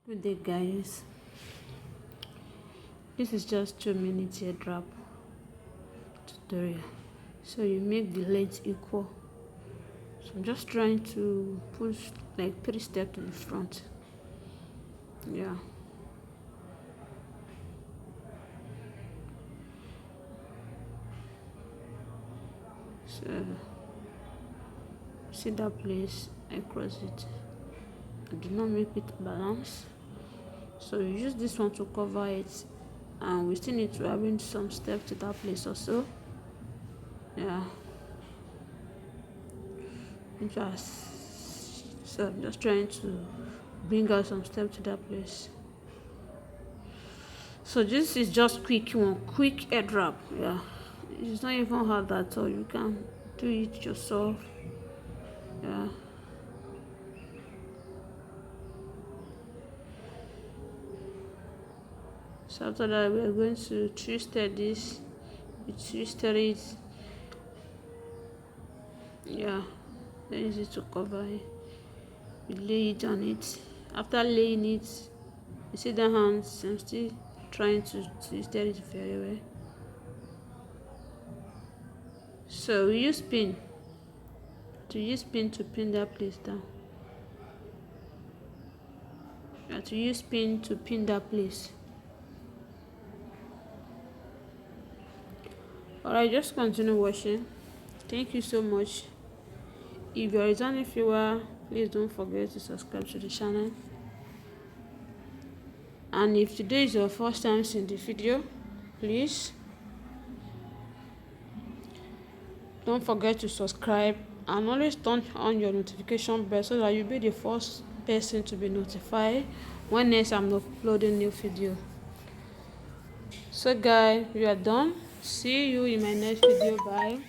Good day, guys. This is just 2 minutes headwrap tutorial. So you make the length equal. So I'm just trying to push like 3 steps to the front. Yeah. So see that place, I cross it. I do not make it balance. So you use this one to cover it, and we still need to arrange some steps to that place also. Yeah. So I'm just trying to bring out some steps to that place. So this is just quick headwrap. Yeah, it's not even hard at all. You can do it yourself. Yeah. So after that, we are going to twist this. We twisted it. Yeah, then use it to cover it. We lay it on it. After laying it, you see the hands. I'm still trying to twist it very well. So we use pin to pin that place down. You have to use pin to pin that place. Alright, just continue watching. Thank you so much. If you're a returning viewer, please don't forget to subscribe to the channel. And if today is your first time seeing the video, please don't forget to subscribe and always turn on your notification bell so that you'll be the first person to be notified when next I'm uploading new video. So guys, we are done. See you in my next video. Bye.